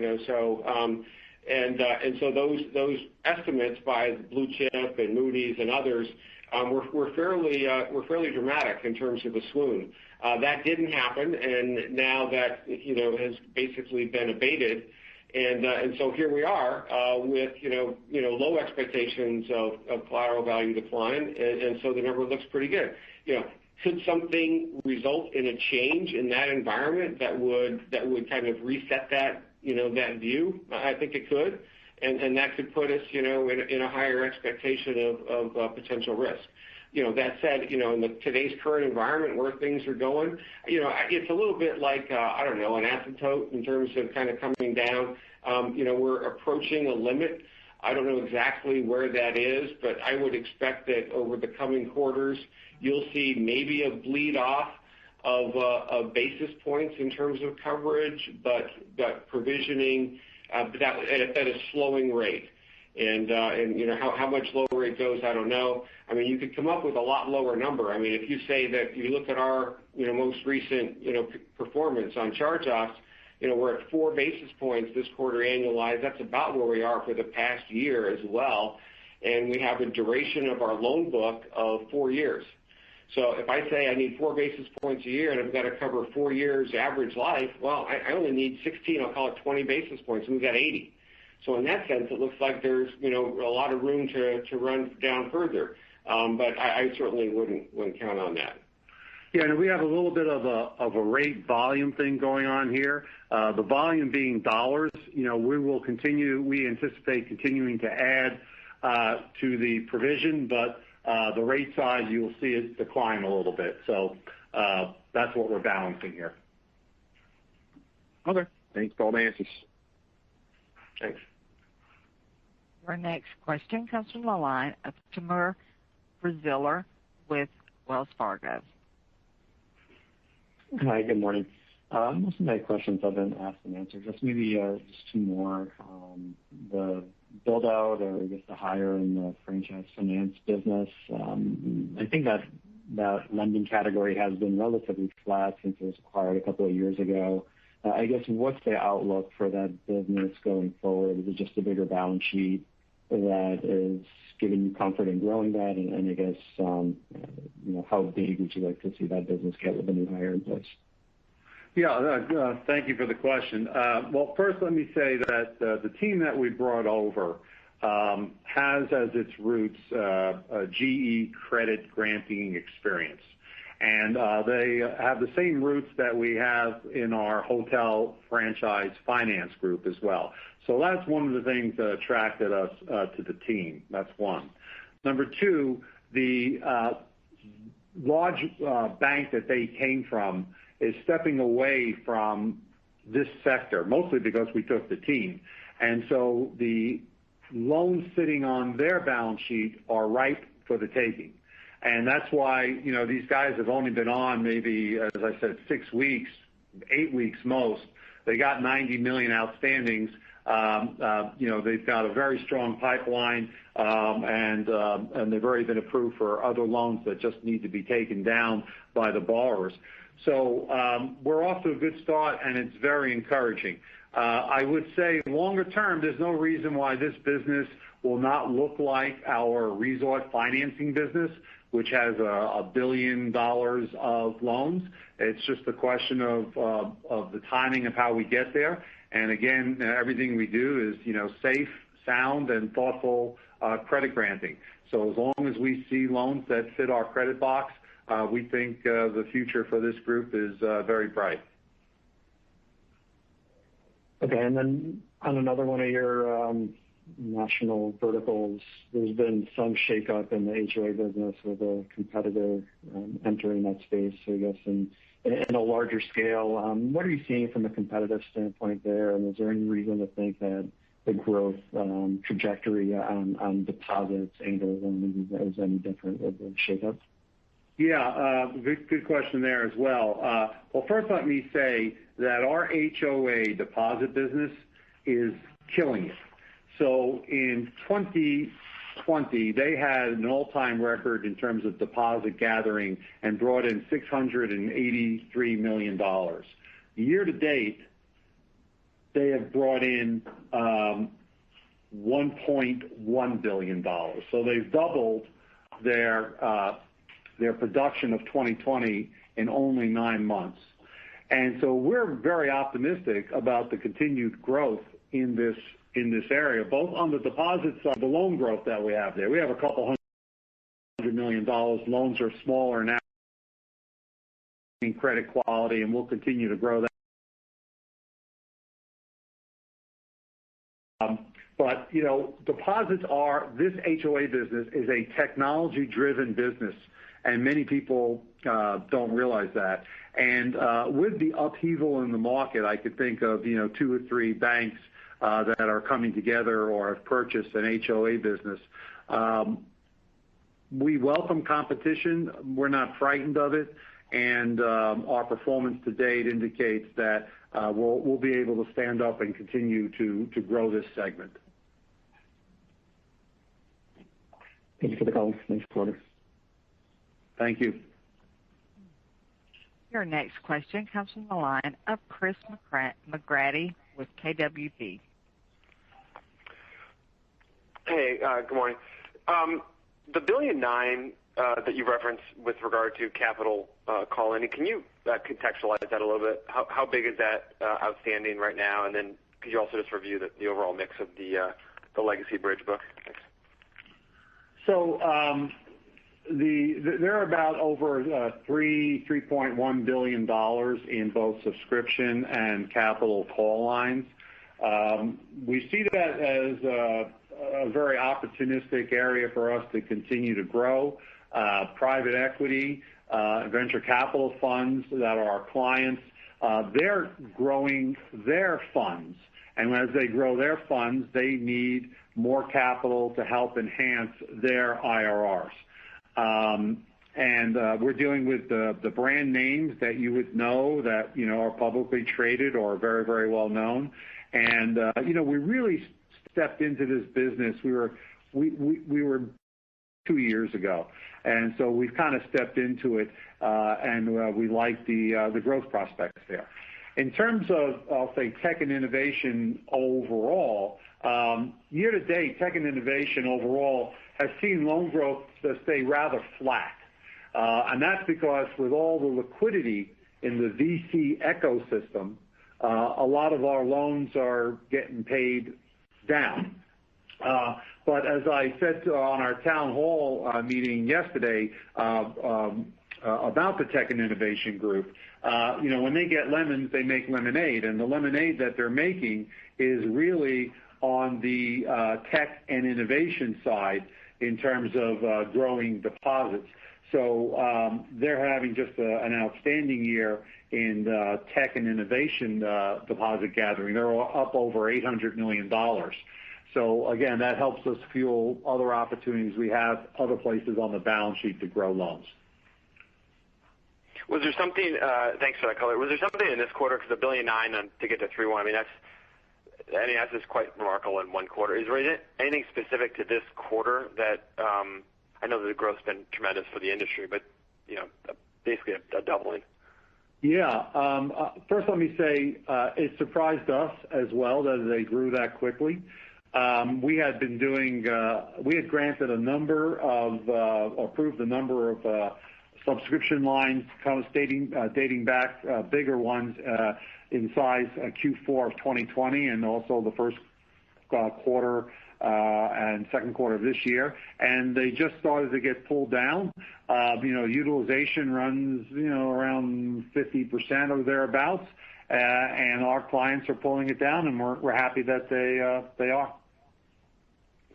And so those estimates by Blue Chip and Moody's and others were fairly dramatic in terms of a swoon. That didn't happen, and now that has basically been abated, and so here we are with low expectations of collateral value decline, and so the number looks pretty good. Could something result in a change in that environment that would kind of reset that that view? I think it could, and that could put us in a higher expectation of potential risk. That said, in today's current environment where things are going, it's a little bit like I don't know, an asymptote in terms of kind of coming down. We're approaching a limit. I don't know exactly where that is, but I would expect that over the coming quarters, you'll see maybe a bleed off of basis points in terms of coverage, but provisioning at a slowing rate. And how much lower it goes, I don't know. I mean, you could come up with a lot lower number. I mean, if you say that you look at our most recent performance on charge-offs, we're at 4 basis points this quarter annualized. That's about where we are for the past year as well. And we have a duration of our loan book of 4 years. So if I say I need 4 basis points a year and I've got to cover 4 years average life, well, I only need 16, I'll call it 20 basis points, and we've got 80. So in that sense, it looks like there's a lot of room to run down further. But I certainly wouldn't count on that. Yeah, and we have a little bit of a rate volume thing going on here. The volume being dollars, we anticipate continuing to add to the provision, but the rate side, you'll see it decline a little bit. So that's what we're balancing here. Okay. Thanks for all the answers. Thanks. Our next question comes from the line of Timur Braziler with Wells Fargo. Hi, good morning. Most of my questions have been asked and answered. Just maybe just two more. The build out, or I guess the hire in the franchise finance business. I think that lending category has been relatively flat since it was acquired a couple of years ago. I guess what's the outlook for that business going forward? Is it just a bigger balance sheet that is giving you comfort in growing that? And I guess, how big would you like to see that business get with the new hire in place? Yeah, thank you for the question. Well, first let me say that the team that we brought over has as its roots a GE credit granting experience. And they have the same roots that we have in our hotel franchise finance group as well. So that's one of the things that attracted us to the team. That's one. Number two, the large bank that they came from is stepping away from this sector, mostly because we took the team. And so the loans sitting on their balance sheet are ripe for the taking. And that's why, these guys have only been on maybe, as I said, 6 weeks, 8 weeks most. They got 90 million outstandings. They've got a very strong pipeline, and they've already been approved for other loans that just need to be taken down by the borrowers. So we're off to a good start, and it's very encouraging. I would say longer term, there's no reason why this business will not look like our resort financing business, which has $1 billion of loans. It's just a question of the timing of how we get there. And again, everything we do is, safe, sound, and thoughtful credit granting. So as long as we see loans that fit our credit box, we think the future for this group is very bright. Okay, and then on another one of your national verticals, there's been some shakeup in the HOA business with a competitor entering that space, I guess, in a larger scale. What are you seeing from a competitive standpoint there? And is there any reason to think that the growth trajectory on deposits and loans is any different with the shakeup? Yeah, good question there as well. Well, first let me say that our HOA deposit business is killing it. So in 2020, they had an all-time record in terms of deposit gathering and brought in $683 million. Year to date, they have brought in $1.1 billion. So they've doubled their production of 2020 in only 9 months. And so we're very optimistic about the continued growth in this area, both on the deposit side, the loan growth that we have there. We have a couple $100 million. Loans are smaller now in credit quality, and we'll continue to grow that. But, deposits this HOA business is a technology-driven business, and many people don't realize that. And with the upheaval in the market, I could think of, 2 or 3 banks that are coming together or have purchased an HOA business. We welcome competition. We're not frightened of it. And our performance to date indicates that we'll be able to stand up and continue to grow this segment. Thank you for the call. Thanks, Porter. Thank you. Your next question comes from the line of Chris McGratty with KWB. Hey, good morning. The $1.9 billion that you referenced with regard to capital call-in, can you contextualize that a little bit? How big is that outstanding right now? And then could you also just review the overall mix of the legacy bridge book? Thanks. So there are about over $3.1 billion in both subscription and capital call lines. We see that as a very opportunistic area for us to continue to grow. Private equity, venture capital funds that are our clients, they're growing their funds. And as they grow their funds, they need more capital to help enhance their IRRs. And we're dealing with the brand names that you would know that, are publicly traded or very, very well known. And, we really stepped into this business. We were 2 years ago. And so we've kind of stepped into it, and we like the growth prospects there. In terms of, I'll say, tech and innovation overall, year to date, tech and innovation overall has seen loan growth stay rather flat. And that's because with all the liquidity in the VC ecosystem, a lot of our loans are getting paid down. But as I said on our town hall meeting yesterday about the tech and innovation group, when they get lemons, they make lemonade. And the lemonade that they're making is really on the tech and innovation side in terms of growing deposits. So they're having just an outstanding year in tech and innovation deposit gathering. They're up over $800 million. So again, that helps us fuel other opportunities we have other places on the balance sheet to grow loans. Was there something? Thanks for that color. Was there something in this quarter, because $1.9 billion to get to 3.1? That's just quite remarkable in one quarter. Is there anything specific to this quarter that I know that the growth's been tremendous for the industry, but basically a doubling? Yeah. First, let me say it surprised us as well that they grew that quickly. We had granted approved a number of subscription lines, kind of dating back, bigger ones in size, Q4 of 2020, and also the first quarter and second quarter of this year, and they just started to get pulled down. Utilization runs around 50% or thereabouts, and our clients are pulling it down, and we're happy that they are.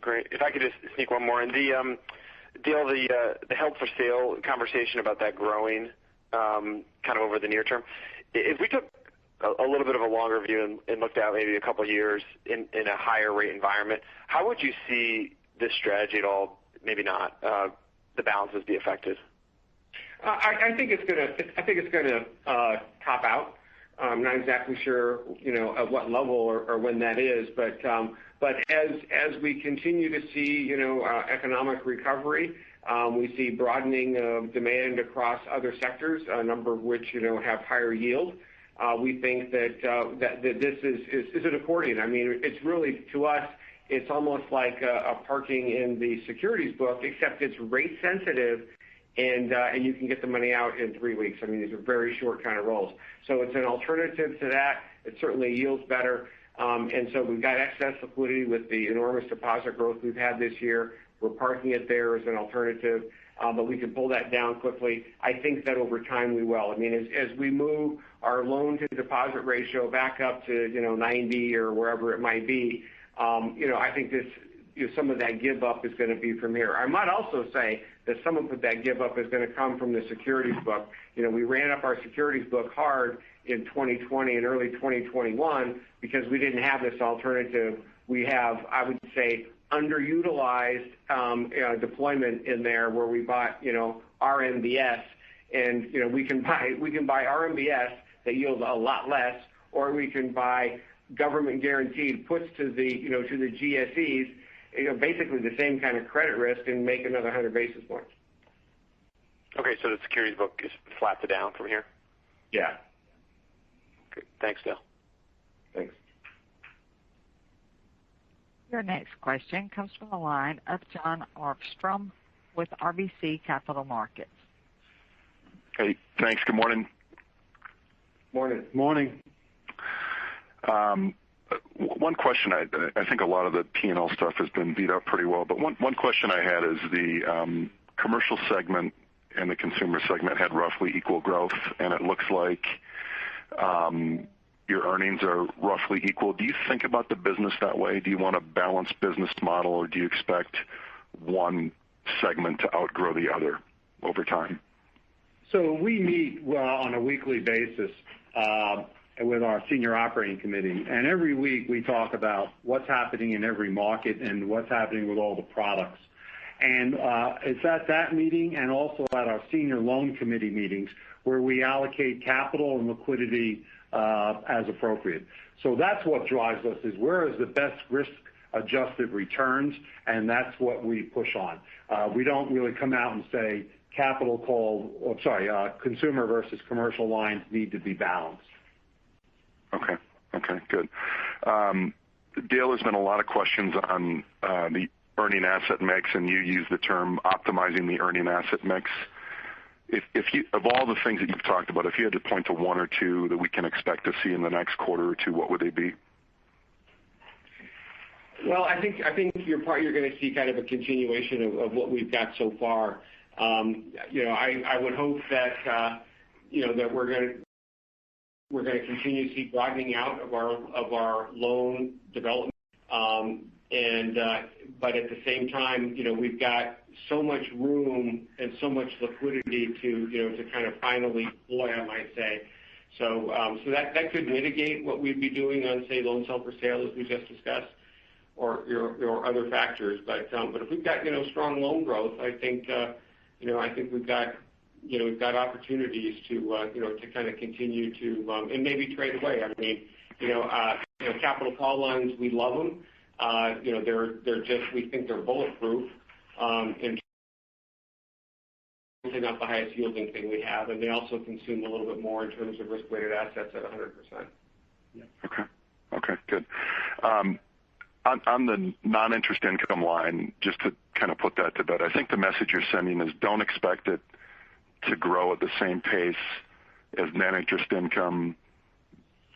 Great. If I could just sneak one more in. The held for sale conversation about that growing kind of over the near term. If we took a little bit of a longer view and looked out maybe a couple of years in a higher rate environment, how would you see this strategy at all, maybe not, the balances be affected? I think it's going to top out. I'm not exactly sure, at what level or when that is, but as we continue to see, economic recovery, we see broadening of demand across other sectors, a number of which, have higher yield. We think that this is an accordion. I mean, it's really, to us, it's almost like a parking in the securities book, except it's rate sensitive, and you can get the money out in 3 weeks. I mean, these are very short kind of rolls. So it's an alternative to that. It certainly yields better. And so we've got excess liquidity with the enormous deposit growth we've had this year. We're parking it there as an alternative, but we can pull that down quickly. I think that over time we will. I mean, as we move our loan to deposit ratio back up to 90 or wherever it might be, I think this some of that give up is going to be from here. I might also say that some of that give up is going to come from the securities book. We ran up our securities book hard in 2020 and early 2021 because we didn't have this alternative. We have, I would say, underutilized deployment in there where we bought RMBS, and we can buy RMBS that yield a lot less, or we can buy government guaranteed puts to the to the GSEs, basically the same kind of credit risk, and make another 100 basis points. Okay, so the securities book is flat to down from here? Yeah. Okay, thanks, Dale. Thanks. Your next question comes from the line of Jon Arfstrom with RBC Capital Markets. Hey, thanks. Good morning. Morning. One question, I think a lot of the P&L stuff has been beat up pretty well, but one question I had is the commercial segment and the consumer segment had roughly equal growth, and it looks like your earnings are roughly equal. Do you think about the business that way? Do you want a balanced business model, or do you expect one segment to outgrow the other over time? So we meet on a weekly basis with our senior operating committee, and every week we talk about what's happening in every market and what's happening with all the products. And it's at that meeting and also at our senior loan committee meetings where we allocate capital and liquidity as appropriate. So that's what drives us, is where is the best risk-adjusted returns, and that's what we push on. We don't really come out and say consumer versus commercial lines need to be balanced. Okay, good. Dale, there's been a lot of questions on the earning asset mix, and you use the term optimizing the earning asset mix. If you, of all the things that you've talked about, if you had to point to one or two that we can expect to see in the next quarter or two, what would they be? Well, I think you're going to see kind of a continuation of what we've got so far. I would hope that that we're going to continue to see broadening out of our loan development, but at the same time, we've got so much room and so much liquidity to kind of finally deploy, I might say. So that could mitigate what we'd be doing on, say, loans held for sale, as we just discussed, or other factors. But if we've got strong loan growth, I think we've got opportunities to kind of continue to and maybe trade away. I mean, capital call lines, we love them. They're just, we think they're bulletproof, and not the highest yielding thing we have, and they also consume a little bit more in terms of risk-weighted assets at 100%. Yeah. Okay, good. On the non-interest income line, just to kind of put that to bed, I think the message you're sending is don't expect it to grow at the same pace as net interest income,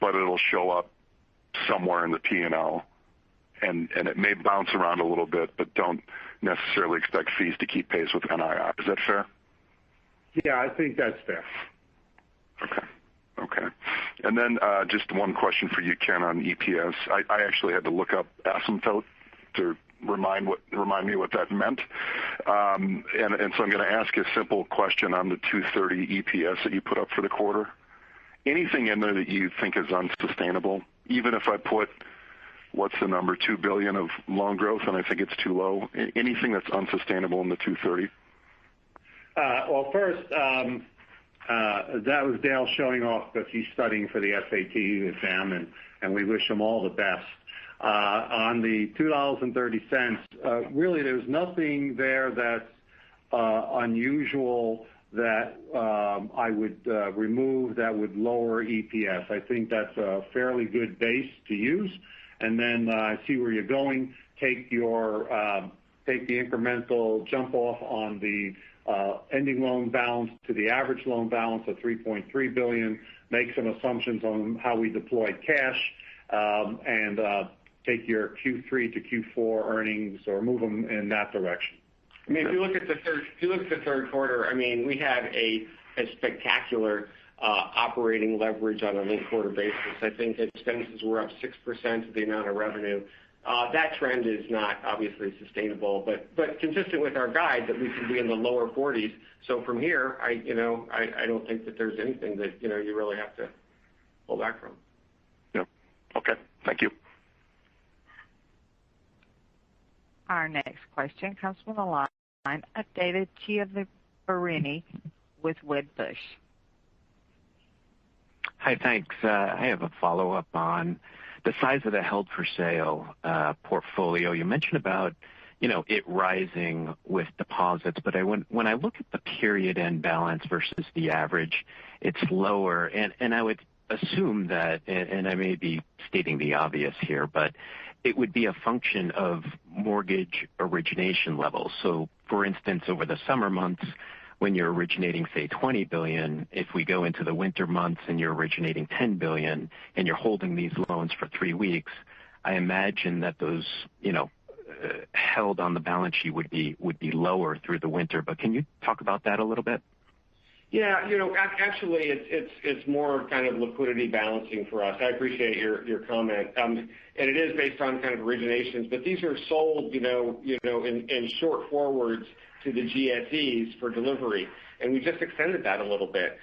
but it'll show up somewhere in the P&L, and it may bounce around a little bit, but don't necessarily expect fees to keep pace with NII. Is that fair? Yeah, I think that's fair. Okay. And then just one question for you, Ken, on EPS. I actually had to look up asymptote to remind me what that meant. And so I'm going to ask a simple question on the 230 EPS that you put up for the quarter. Anything in there that you think is unsustainable? Even if I put, what's the number, $2 billion of loan growth, and I think it's too low. Anything that's unsustainable in the 230? Well, first, that was Dale showing off that he's studying for the SAT exam, and we wish him all the best. On the $2.30, really there's nothing there that's unusual that I would remove that would lower EPS. I think that's a fairly good base to use. And then I see where you're going. take the incremental jump off on the ending loan balance to the average loan balance of $3.3 billion, make some assumptions on how we deployed cash, and take your Q3 to Q4 earnings or move them in that direction. I mean, if you look at the third quarter, I mean, we had a spectacular operating leverage on a linked quarter basis. I think expenses were up 6% of the amount of revenue. That trend is not obviously sustainable, but consistent with our guide that we can be in the lower 40s. So from here, I don't think that there's anything that you really have to pull back from. Yeah. Okay. Thank you. Our next question comes from the line of David Chiaverini with Wedbush. Hi, thanks. I have a follow-up on the size of the held-for-sale portfolio. You mentioned about it rising with deposits, but when I look at the period-end balance versus the average, it's lower. And I would assume that, and I may be stating the obvious here, but it would be a function of mortgage origination levels. So, for instance, over the summer months, when you're originating, say, $20 billion, if we go into the winter months and you're originating $10 billion and you're holding these loans for 3 weeks, I imagine that those, held on the balance sheet would be lower through the winter. But can you talk about that a little bit? Yeah, actually, it's more kind of liquidity balancing for us. I appreciate your comment, and it is based on kind of originations, but these are sold, in short forwards to the GSEs for delivery, and we just extended that a little bit.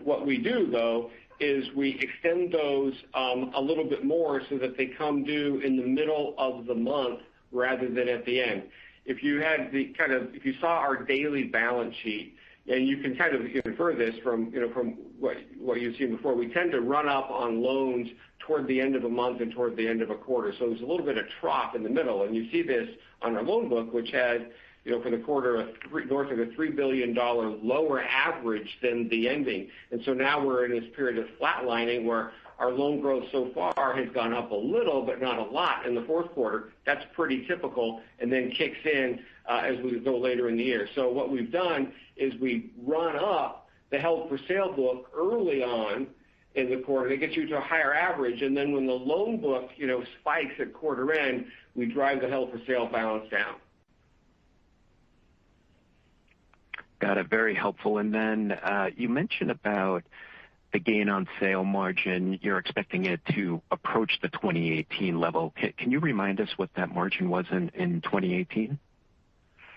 What we do though is we extend those a little bit more so that they come due in the middle of the month rather than at the end. If you saw our daily balance sheet, and you can kind of infer this from what you've seen before, we tend to run up on loans toward the end of a month and toward the end of a quarter. So there's a little bit of trough in the middle, and you see this on our loan book, which had, for the quarter, north of a $3 billion lower average than the ending. And so now we're in this period of flatlining where our loan growth so far has gone up a little, but not a lot in the fourth quarter. That's pretty typical, and then kicks in as we go later in the year. So what we've done is we run up the held-for-sale book early on in the quarter. That gets you to a higher average, and then when the loan book, spikes at quarter end, we drive the held-for-sale balance down. Got it. Very helpful. And then you mentioned about the gain on sale margin. You're expecting it to approach the 2018 level. Can you remind us what that margin was in 2018?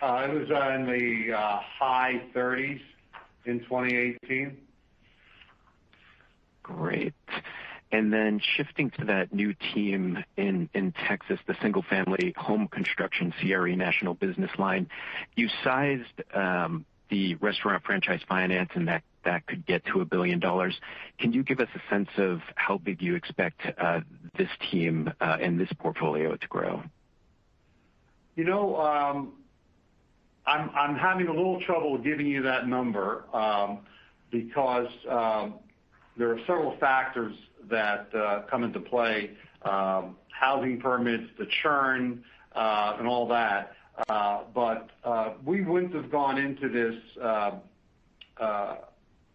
It was in the high 30s in 2018. Great. And then shifting to that new team in Texas, the single-family home construction CRE National Business Line, you sized the restaurant franchise finance, and that could get to $1 billion. Can you give us a sense of how big you expect this team and this portfolio to grow? I'm having a little trouble giving you that number because there are several factors that come into play, housing permits, the churn, and all that. But we wouldn't have gone into this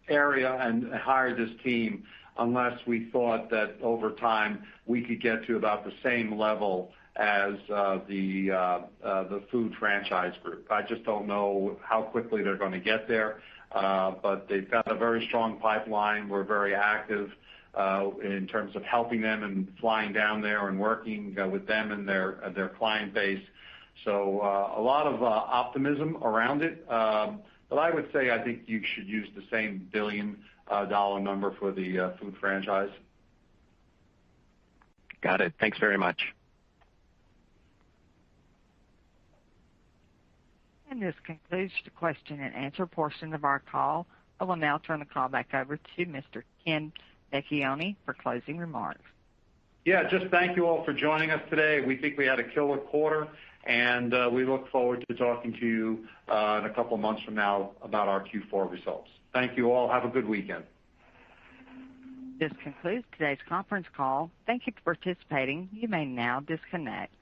area and hired this team unless we thought that over time we could get to about the same level as the food franchise group. I just don't know how quickly they're going to get there, but they've got a very strong pipeline. We're very active in terms of helping them and flying down there and working with them and their client base. So a lot of optimism around it. But I would say I think you should use the same $1 billion number for the food franchise. Got it. Thanks very much. And this concludes the question and answer portion of our call. I will now turn the call back over to Mr. Ken Vecchione for closing remarks. Yeah, just thank you all for joining us today. We think we had a killer quarter, and we look forward to talking to you in a couple of months from now about our Q4 results. Thank you all. Have a good weekend. This concludes today's conference call. Thank you for participating. You may now disconnect.